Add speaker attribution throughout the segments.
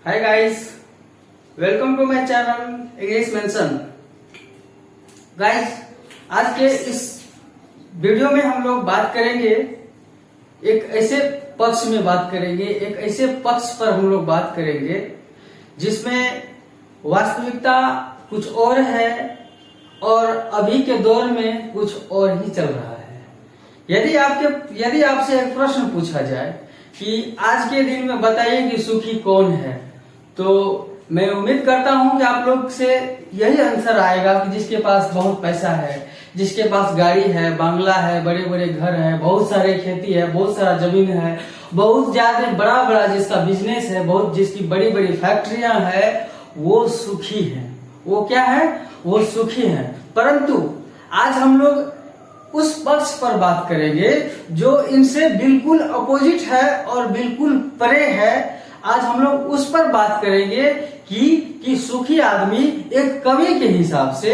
Speaker 1: Hi guys, welcome to my channel English mention. Guys, आज के इस वीडियो में हम लोग बात करेंगे एक ऐसे पक्ष में बात करेंगे, एक ऐसे पक्ष पर हम लोग बात करेंगे जिसमें वास्तविकता कुछ और है और अभी के दौर में कुछ और ही चल रहा है। यदि आपसे एक प्रश्न पूछा जाए कि आज के दिन में बताइए कि सुखी कौन है, तो मैं उम्मीद करता हूं कि आप लोग से यही आंसर आएगा कि जिसके पास बहुत पैसा है, जिसके पास गाड़ी है, बंगला है, बड़े बड़े घर है, बहुत सारे खेती है, बहुत सारा जमीन है, बहुत ज्यादा बड़ा बड़ा जिसका बिजनेस है, बहुत जिसकी बड़ी बड़ी फैक्ट्रियां है, वो सुखी है। वो क्या है? वो सुखी है। परंतु आज हम लोग उस पक्ष पर बात करेंगे जो इनसे बिल्कुल अपोजिट है और बिल्कुल परे है। आज हम लोग उस पर बात करेंगे कि सुखी आदमी एक कवि के हिसाब से,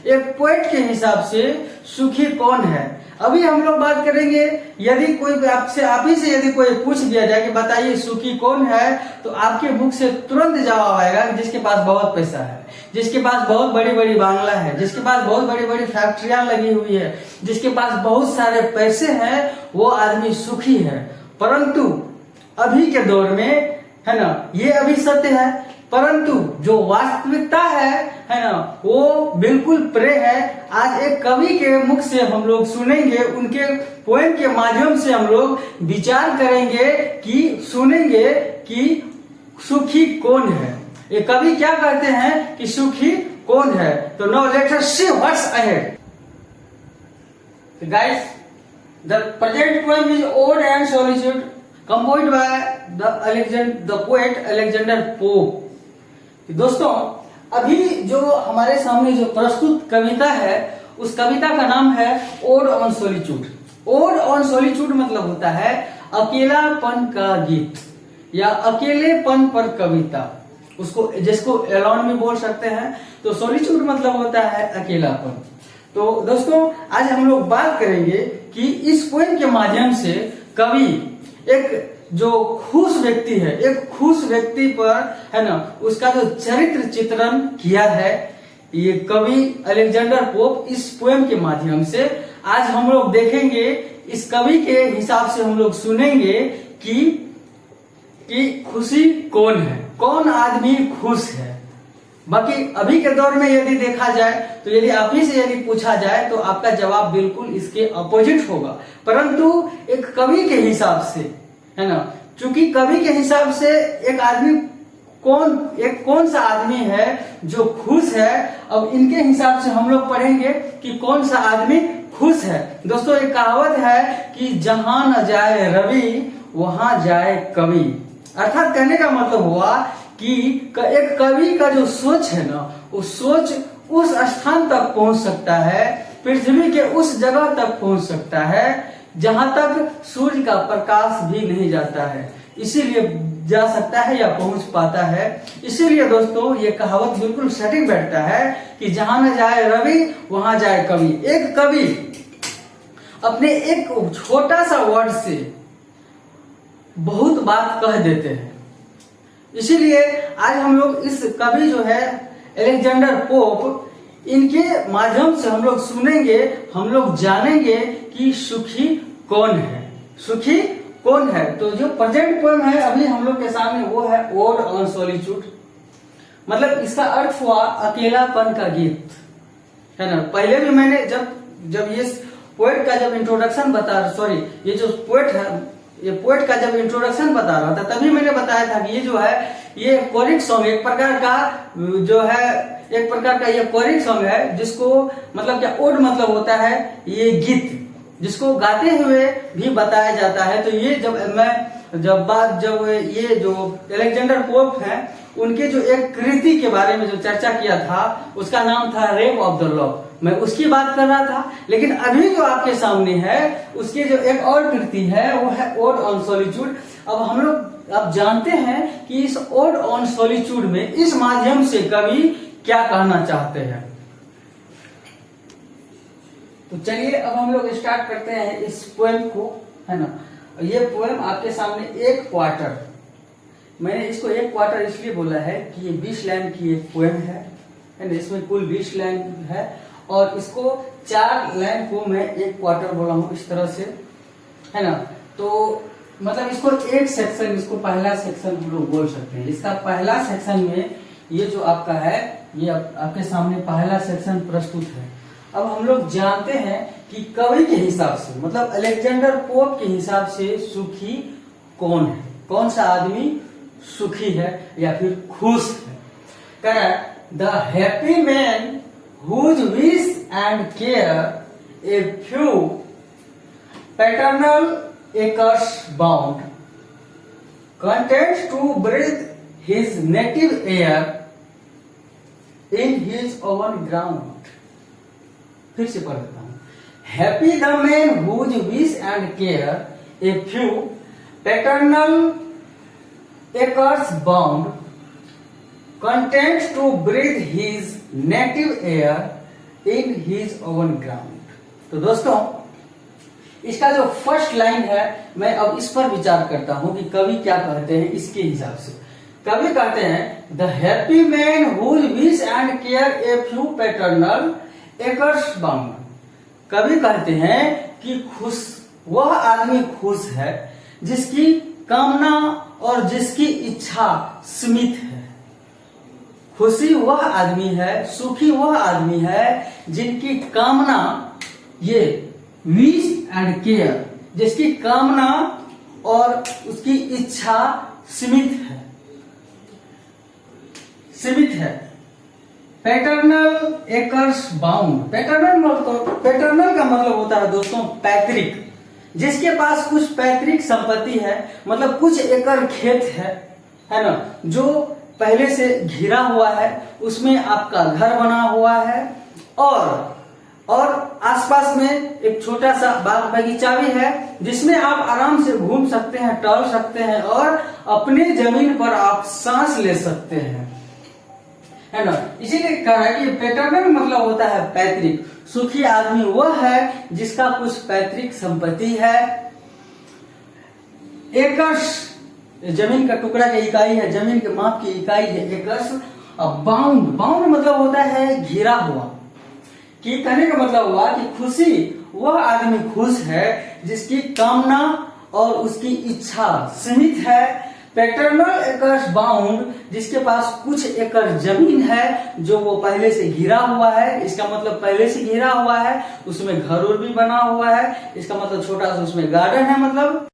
Speaker 1: एक पोएट के हिसाब से सुखी कौन है। अभी हम लोग बात करेंगे, यदि कोई आप ही से यदि कोई पूछ दिया जाए कि बताइए सुखी कौन है, तो आपके मुख से तुरंत जवाब आएगा कि जिसके पास बहुत पैसा है, जिसके पास बहुत बड़ी बड़ी बांग्ला है, जिसके पास बहुत बड़ी बड़ी फैक्ट्रियां लगी हुई है, जिसके पास बहुत सारे पैसे हैं, वो आदमी सुखी है। परंतु अभी के दौर में, है ना, ये अभी सत्य है, परंतु जो वास्तविकता है ना, वो बिल्कुल परे है। आज एक कवि के मुख से हम लोग सुनेंगे, उनके पोएम के माध्यम से हम लोग विचार करेंगे कि सुनेंगे कि सुखी कौन है। ये कवि क्या कहते हैं कि सुखी कौन है। तो now let us see what's ahead. Guys, the present poem is ode and solitude composed by the poet Alexander Pope। दोस्तों, अभी जो हमारे सामने जो प्रस्तुत कविता है, उस कविता का नाम है odd on solitude. Odd on solitude मतलब होता है अकेलापन का गीत या अकेलेपन पर कविता, उसको जिसको एलोन भी बोल सकते हैं। तो सॉलिट्यूड मतलब होता है अकेलापन। तो दोस्तों, आज हम लोग बात करेंगे कि इस पोएम के माध्यम से कवि एक जो खुश व्यक्ति है, एक खुश व्यक्ति पर, है ना, उसका जो चरित्र चित्रण किया है ये कवि अलेक्जेंडर पोप इस पोएम के माध्यम से। आज हम लोग देखेंगे, इस कवि के हिसाब से हम लोग सुनेंगे कि खुशी कौन है, कौन आदमी खुश है। बाकी अभी के दौर में यदि देखा जाए, तो यदि आप ही से यदि पूछा जाए तो आपका जवाब बिल्कुल इसके अपोजिट होगा। परंतु एक कवि के हिसाब से, है ना, चूंकि कवि के हिसाब से एक आदमी कौन सा आदमी है जो खुश है, अब इनके हिसाब से हम लोग पढ़ेंगे कि कौन सा आदमी खुश है। दोस्तों, एक कहावत है कि जहां न जाए रवि वहां जाए कवि। अर्थात कहने का मतलब हुआ कि एक कवि का जो सोच है ना, वो सोच उस स्थान तक पहुंच सकता है, पृथ्वी के उस जगह तक पहुंच सकता है जहां तक सूर्य का प्रकाश भी नहीं जाता है, इसीलिए जा सकता है या पहुंच पाता है। इसीलिए दोस्तों, ये कहावत बिल्कुल सटीक बैठता है कि जहां न जाए रवि वहां जाए कवि। एक कवि अपने एक छोटा सा वर्ड से बहुत बात कह देते हैं। इसीलिए आज हम लोग इस कवि जो है अलेक्जेंडर पोप, इनके माध्यम से हम लोग सुनेंगे, हम लोग जानेंगे कि सुखी कौन है, सुखी कौन है। तो जो प्रेजेंट पोएम है अभी हम लोग के सामने, वो है ओड ऑन सॉलिट्यूड। मतलब इसका अर्थ हुआ अकेलापन का गीत, है ना। पहले भी मैंने जब ये पोएट का जब इंट्रोडक्शन ये जो पोएट है, ये पोएट का जब इंट्रोडक्शन बता रहा था, तभी मैंने बताया था कि ये जो है ये कोरिक सॉन्ग, एक प्रकार का ये कोरिक सॉन्ग है, जिसको मतलब क्या, ओड मतलब होता है ये गीत, जिसको गाते हुए भी बताया जाता है। तो ये जब ये जो अलेक्जेंडर पोप है, उनके जो एक कृति के बारे में जो चर्चा किया था, उसका नाम था रेप ऑफ द लव। मैं उसकी बात कर रहा था। लेकिन अभी जो आपके सामने है, उसकी जो एक और कृति है, वो है ओड ऑन सॉलिट्यूड। अब हम लोग अब जानते हैं कि इस ओड ऑन सॉलिट्यूड में, इस माध्यम से कवि क्या कहना चाहते हैं। तो चलिए अब हम लोग स्टार्ट करते हैं इस पोएम को, है ना। ये पोएम आपके सामने एक क्वार्टर, मैंने इसको एक क्वार्टर इसलिए बोला है कि ये 20 लाइन की एक पोएम है ना, इसमें कुल 20 लाइन है और इसको 4 लाइन को मैं एक क्वार्टर बोला हूँ इस तरह से, है ना। तो मतलब इसको एक सेक्शन, इसको पहला सेक्शन हम लोग बोल सकते हैं। इसका पहला सेक्शन में ये जो आपका है, ये आपके सामने पहला सेक्शन प्रस्तुत है। अब हम लोग जानते हैं कि कवि के हिसाब से, मतलब अलेक्जेंडर पोप के हिसाब से सुखी कौन है, कौन सा आदमी सुखी है या फिर खुश है। कह रहा है the happy man whose wish and care a few paternal acres bound, content to breathe his native air in his own ground। फिर से पढ़ देता हूँ। Happy the man whose wish and care a few paternal acres bound, content to breathe his native air in his own ground। तो दोस्तों इसका जो first line है, मैं अब इस पर विचार करता हूं कि कवि क्या कहते हैं। इसके हिसाब से कवि कहते हैं the happy man whose wish and care a few paternal acres bound. कवि कहते हैं कि खुश वह आदमी खुश है जिसकी कामना और जिसकी इच्छा सीमित है। खुशी वह आदमी है, सुखी वह आदमी है जिनकी कामना, ये विश एंड केयर, जिसकी कामना और उसकी इच्छा सीमित है, सीमित है। पैटर्नल एकर्स बाउंड, पैटर्नल का मतलब होता है दोस्तों पैतृक, जिसके पास कुछ पैतृक संपत्ति है, मतलब कुछ एकड़ खेत है ना, जो पहले से घिरा हुआ है, उसमें आपका घर बना हुआ है और आसपास में एक छोटा सा बाग बगीचा भी है जिसमें आप आराम से घूम सकते हैं, टहल सकते हैं और अपने जमीन पर आप सांस ले सकते हैं, है ना। इसीलिए कह रहा है कि पैटर्नल मतलब होता है पैतृक। सुखी आदमी वह है जिसका कुछ पैतृक संपत्ति है। एकर्स जमीन का टुकड़ा की इकाई है, जमीन के माप की इकाई है एकर्स। बाउंड, बाउंड मतलब होता है घिरा हुआ। कि कहने का मतलब हुआ कि खुशी वह आदमी खुश है जिसकी कामना और उसकी इच्छा सीमित है। पैटर्नल एकर्स बाउंड, जिसके पास कुछ एकड़ जमीन है जो वो पहले से घिरा हुआ है। इसका मतलब पहले से घिरा हुआ है, उसमें घर और भी बना हुआ है। इसका मतलब छोटा सा उसमें गार्डन है। मतलब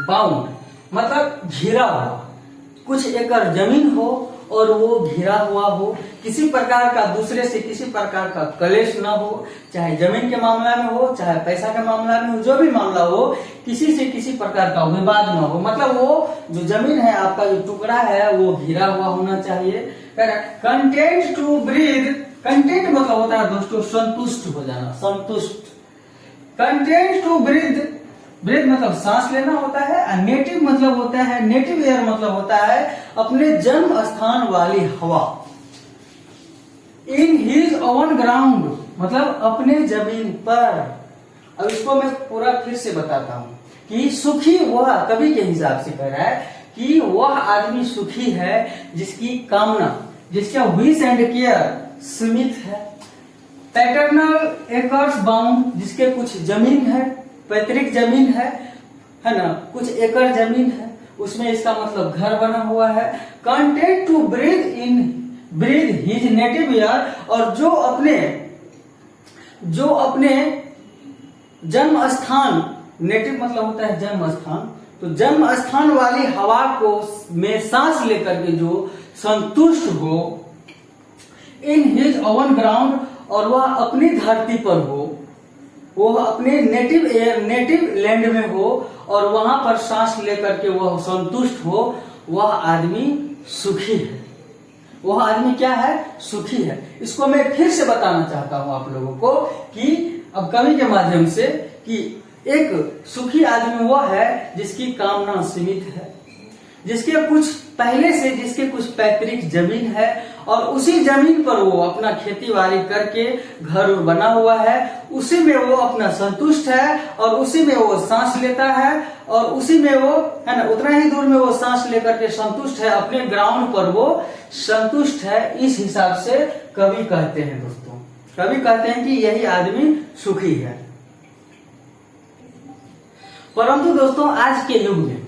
Speaker 1: बाउंड मतलब घिरा हुआ, कुछ एकड़ जमीन हो और वो घिरा हुआ हो, किसी प्रकार का दूसरे से किसी प्रकार का कलेश ना हो, चाहे जमीन के मामला में हो, चाहे पैसा के मामला में हो, जो भी मामला हो, किसी से किसी प्रकार का विवाद ना हो। मतलब वो जो जमीन है, आपका जो टुकड़ा है, वो घिरा हुआ होना चाहिए। कंटेंट टू ब्रीथ, कंटेंट मतलब होता है दोस्तों संतुष्ट हो जाना, संतुष्ट। कंटेंट टू ब्रीथ, ब्रीथ मतलब सांस लेना होता है। नेटिव मतलब होता है, नेटिव एयर मतलब होता है अपने जन्म स्थान वाली हवा। इन हिज ओन ग्राउंड मतलब अपने जमीन पर। अब इसको मैं पूरा फिर से बताता हूं कि सुखी वह, कवि के हिसाब से कह रहा है कि वह आदमी सुखी है जिसकी कामना, जिसका विश एंड केयर सीमित है। पैटर्नल एकर्स बाउंड, जिसके कुछ जमीन है, पैतृक जमीन है ना, कुछ एकड़ जमीन है, उसमें इसका मतलब घर बना हुआ है। Content to breathe his native air, और जो अपने जन्म स्थान, नेटिव मतलब होता है जन्म स्थान, तो जन्म स्थान वाली हवा को में सांस लेकर के जो संतुष्ट हो। इन हिज ओवन ग्राउंड, और वह अपनी धरती पर हो, वह अपने नेटिव एयर, नेटिव लैंड में हो और वहां पर सांस लेकर के वह संतुष्ट हो, वह आदमी सुखी है। वह आदमी क्या है? सुखी है। इसको मैं फिर से बताना चाहता हूं आप लोगों को कि अब कवि के माध्यम से कि एक सुखी आदमी वह है जिसकी कामना सीमित है, जिसके कुछ पहले से, जिसके कुछ पैतृक जमीन है और उसी जमीन पर वो अपना खेती बाड़ी करके घर बना हुआ है, उसी में वो अपना संतुष्ट है और उसी में वो सांस लेता है और उसी में वो है ना, उतना ही दूर में वो सांस लेकर के संतुष्ट है, अपने ग्राउंड पर वो संतुष्ट है। इस हिसाब से कवि कहते हैं दोस्तों, कवि कहते हैं कि यही आदमी सुखी है। परंतु दोस्तों आज के युग में,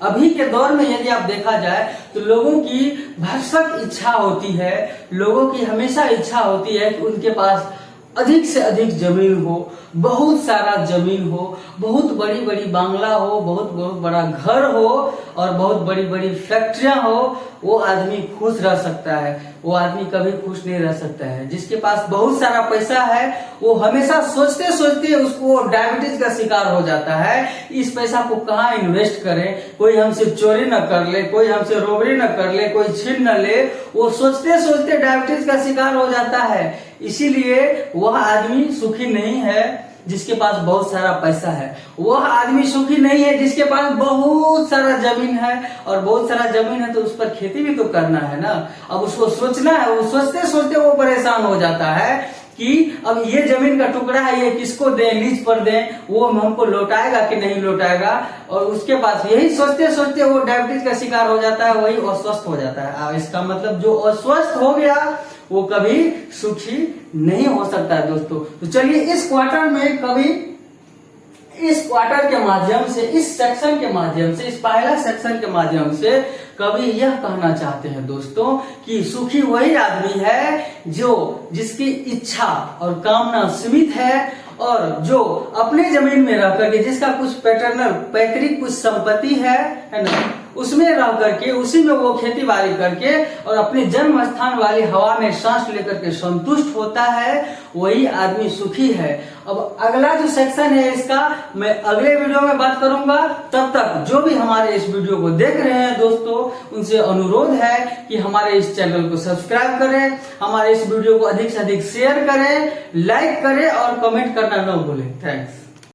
Speaker 1: अभी के दौर में यदि आप देखा जाए तो लोगों की भरसक इच्छा होती है, लोगों की हमेशा इच्छा होती है कि उनके पास अधिक से अधिक जमीन हो, बहुत सारा जमीन हो, बहुत बड़ी बड़ी बांग्ला हो, बहुत बहुत बड़ा घर हो और बहुत बड़ी बड़ी फैक्ट्रियां हो। वो आदमी खुश रह सकता है, वो आदमी कभी खुश नहीं रह सकता है। जिसके पास बहुत सारा पैसा है वो हमेशा सोचते सोचते उसको डायबिटीज का शिकार हो जाता है। इस पैसा को कहाँ इन्वेस्ट करें, कोई हमसे चोरी न कर ले, कोई हमसे रोबरी न कर ले, कोई छीन न ले, वो सोचते सोचते डायबिटीज का शिकार हो जाता है। इसीलिए वह आदमी सुखी नहीं है जिसके पास बहुत सारा पैसा है, वह आदमी सुखी नहीं है जिसके पास बहुत सारा जमीन है। और बहुत सारा जमीन है तो उस पर खेती भी तो करना है ना, अब उसको सोचना है, वो सोचते सोचते वो परेशान हो जाता है कि अब ये जमीन का टुकड़ा है, ये किसको दें, लीज पर दें, वो हमको लौटाएगा कि नहीं लौटाएगा। और उसके पास यही सोचते सोचते वो डायबिटीज का शिकार हो जाता है, वही अस्वस्थ हो जाता है। इसका मतलब जो अस्वस्थ हो गया वो कभी सुखी नहीं हो सकता है दोस्तों। तो चलिए इस क्वार्टर में कभी इस क्वार्टर के माध्यम से, इस सेक्शन के माध्यम से, इस पहला सेक्शन के माध्यम से कवि यह कहना चाहते हैं दोस्तों कि सुखी वही आदमी है जिसकी इच्छा और कामना सीमित है और जो अपने जमीन में रह करके, जिसका कुछ पैतृक कुछ संपत्ति है ना, उसमें रह करके उसी में वो खेती बाड़ी करके और अपने जन्म स्थान वाली हवा में सांस लेकर के संतुष्ट होता है, वही आदमी सुखी है। अब अगला जो सेक्शन है इसका मैं अगले वीडियो में बात करूंगा। तब तक जो भी हमारे इस वीडियो को देख रहे हैं दोस्तों, उनसे अनुरोध है कि हमारे इस चैनल को सब्सक्राइब करें, हमारे इस वीडियो को अधिक से अधिक शेयर करें, लाइक करें और कमेंट करना न भूलें। थैंक्स।